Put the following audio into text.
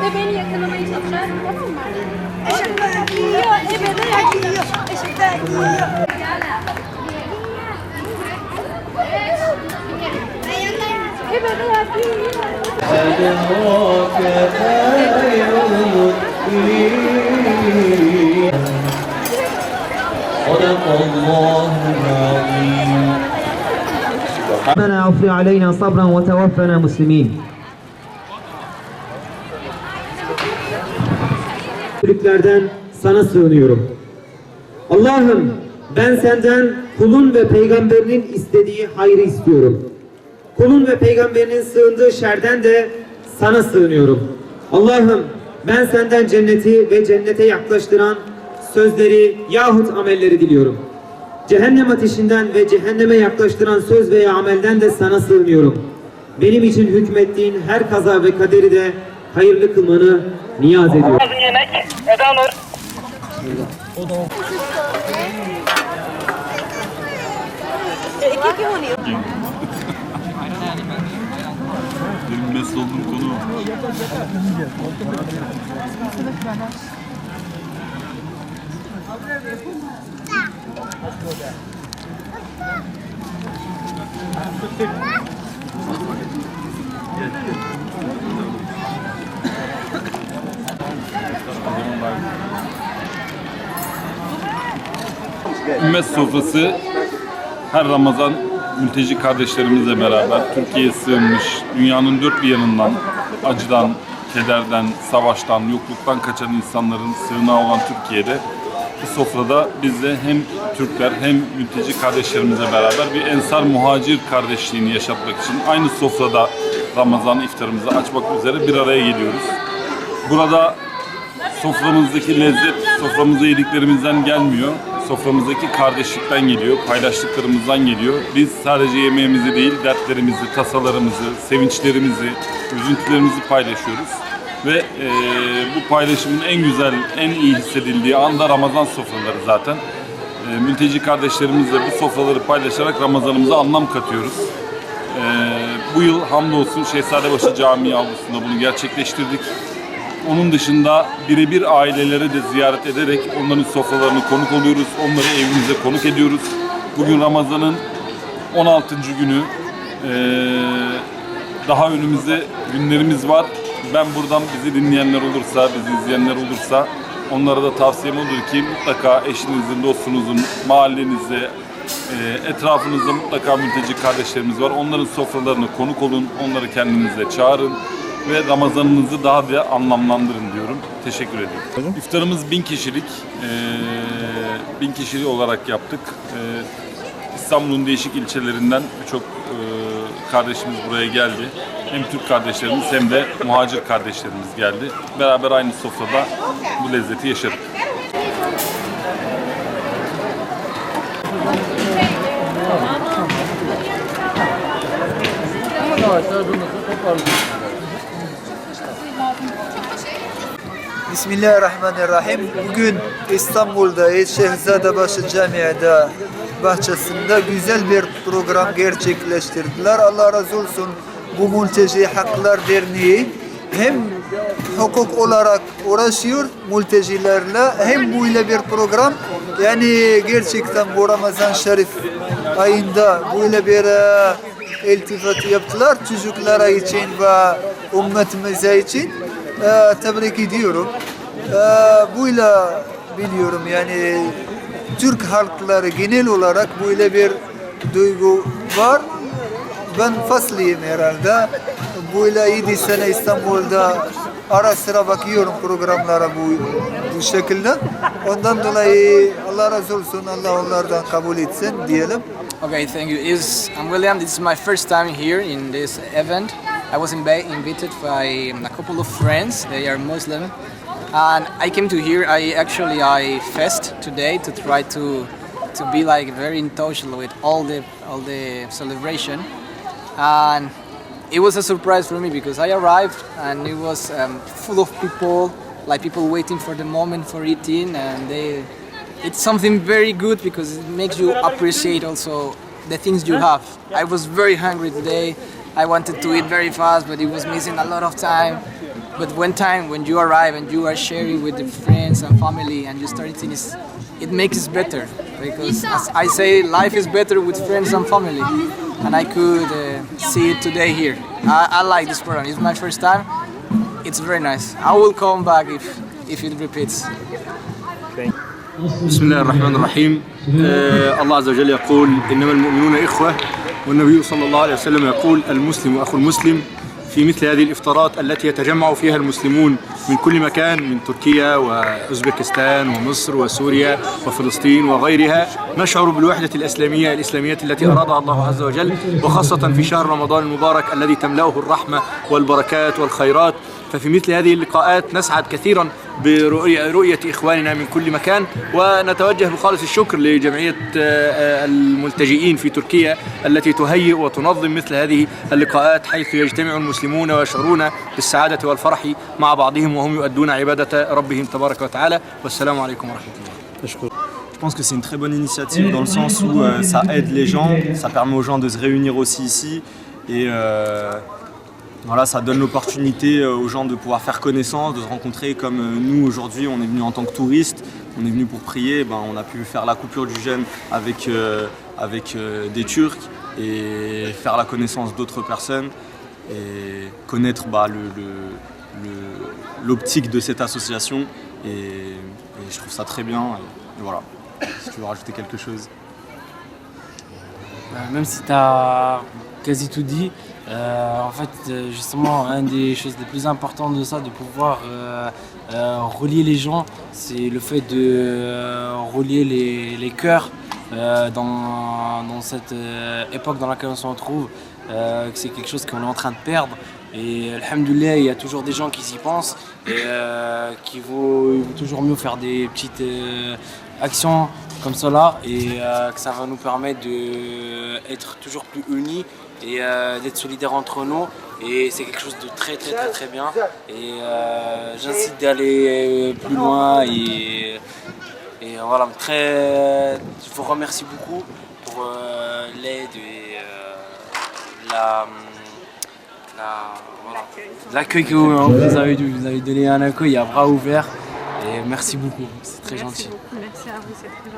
Ve beni yakalamaya çalışıyor. Tamam mı? Eşekler yiyor, ebeler yiyor. Eşekler yiyor. Ebeler yiyor. ربنا أفرغ علينا صبرا وتوفنا مسلمين. Türklerden sana sığınıyorum. Allah'ım ben senden kulun ve peygamberinin istediği hayrı istiyorum. Kulun ve peygamberinin sığındığı şerden de sana sığınıyorum. Allah'ım ben senden cenneti ve cennete yaklaştıran sözleri yahut amelleri diliyorum. Cehennem ateşinden ve cehenneme yaklaştıran söz veya amelden de sana sığınıyorum. Benim için hükmettiğin her kaza ve kaderi de hayırlı kılmanı niyaz ediyorum. Benim mesut olduğum konu. Ümmet sofrası her Ramazan mülteci kardeşlerimizle beraber Türkiye'ye sığınmış, dünyanın dört bir yanından acıdan, kederden, savaştan, yokluktan kaçan insanların sığınağı olan Türkiye'de bu sofrada biz de hem Türkler hem mülteci kardeşlerimizle beraber bir ensar muhacir kardeşliğini yaşatmak için aynı sofrada Ramazan iftarımızı açmak üzere bir araya geliyoruz. Burada soframızdaki lezzet soframıza yediklerimizden gelmiyor. Soframızdaki kardeşlikten geliyor, paylaştıklarımızdan geliyor. Biz sadece yemeğimizi değil, dertlerimizi, tasalarımızı, sevinçlerimizi, üzüntülerimizi paylaşıyoruz. Ve bu paylaşımın en güzel, en iyi hissedildiği anda Ramazan sofraları zaten. Mülteci kardeşlerimizle bu sofraları paylaşarak Ramazanımıza anlam katıyoruz. Bu yıl hamdolsun Şehzadebaşı Camii avlusunda bunu gerçekleştirdik. Onun dışında birebir aileleri de ziyaret ederek onların sofralarını konuk oluyoruz. Onları evimize konuk ediyoruz. Bugün Ramazan'ın 16. günü. Daha önümüzde günlerimiz var. Ben buradan bizi dinleyenler olursa, bizi izleyenler olursa onlara da tavsiyem olur ki mutlaka eşinizin, dostunuzun, mahallenizde, etrafınızda mutlaka mülteci kardeşlerimiz var. Onların sofralarına konuk olun, onları kendinize çağırın ve Ramazanınızı daha da anlamlandırın diyorum. Teşekkür ediyorum. İftarımız 1000 kişilik, 1000 kişilik olarak yaptık. İstanbul'un değişik ilçelerinden birçok kardeşimiz buraya geldi. Hem Türk kardeşlerimiz hem de muhacir kardeşlerimiz geldi. Beraber aynı sofrada bu lezzeti yaşadık. Bismillahirrahmanirrahim. Bugün İstanbul'dayız. Şehzadebaşı Camii'de bahçesinde güzel bir program gerçekleştirdiler. Allah razı olsun bu Mülteci Hakları Derneği hem hukuk olarak uğraşıyor mültecilerle hem böyle bir program yani gerçekten bu Ramazan Şerif ayında böyle bir iltifat yaptılar çocuklara için ve ümmetimize için. Tebrik ediyorum. Böyle biliyorum yani Türk halkları genel olarak böyle bir duygu var. Ben faslıyım herhalde. Böyle 7 sene İstanbul'da ara sıra bakıyorum programlara bu şekilde. Ondan dolayı Allah razı olsun, Allah onlardan kabul etsin diyelim. Okay, thank you. I'm William. This is my first time here in this event. I was invited by a couple of friends. They are Muslim, and I came to here. I fast today to try to be like very in touch with all the celebration, and it was a surprise for me because I arrived and it was full of people, like people waiting for the moment for eating, and it's something very good because it makes you appreciate also the things you have. I was very hungry today. I wanted to eat very fast, but it was missing a lot of time. But when you arrive and you are sharing with the friends and family and you start eating, it makes it better. Because as I say, life is better with friends and family. And I could see it today here. I like this program. It's my first time. It's very nice. I will come back if it repeats. بسم الله الرحمن الرحيم. الله عز وجل يقول إنما المؤمنون إخوة، والنبي صلى الله عليه وسلم يقول المسلم أخو المسلم. في مثل هذه الإفطارات التي يتجمع فيها المسلمون من كل مكان، من تركيا وأوزبكستان ومصر وسوريا وفلسطين وغيرها، نشعر بالوحدة الإسلامية التي أرادها الله عز وجل، وخاصة في شهر رمضان المبارك الذي تملأه الرحمة والبركات والخيرات. ففي مثل هذه اللقاءات نسعد كثيرا برؤية إخواننا من كل مكان، ونتوجه بخالص الشكر لجمعية الملتجئين في تركيا التي تهيئ وتنظم مثل هذه اللقاءات، حيث يجتمع المسلمون ويشعرون بالسعادة والفرح مع بعضهم وهم يؤدون عبادة ربهم تبارك وتعالى. والسلام عليكم ورحمة الله. Je pense que c'est une très bonne initiative dans le sens où ça aide les gens, ça permet aux gens de se réunir aussi ici et voilà, ça donne l'opportunité aux gens de pouvoir faire connaissance, de se rencontrer comme nous aujourd'hui, on est venu en tant que touristes, on est venu pour prier, on a pu faire la coupure du jeûne avec des Turcs et faire la connaissance d'autres personnes et connaître l'optique de cette association et je trouve ça très bien. Et voilà, si tu veux rajouter quelque chose. Même si tu as quasi tout dit, en fait, justement, une des choses les plus importantes de ça, de pouvoir relier les gens, c'est le fait de relier les cœurs dans cette époque dans laquelle on se retrouve. C'est quelque chose qu'on est en train de perdre. Et alhamdoulilah, il y a toujours des gens qui s'y pensent et qui vont toujours mieux faire des petites actions comme cela et que ça va nous permettre d'être toujours plus unis et d'être solidaires entre nous, et c'est quelque chose de très bien et j'incite d'aller plus loin et voilà, je vous remercie beaucoup pour l'aide et l'accueil que vous avez donné, un accueil à bras ouverts et merci beaucoup, c'est très gentil. Merci à vous, c'est très gentil.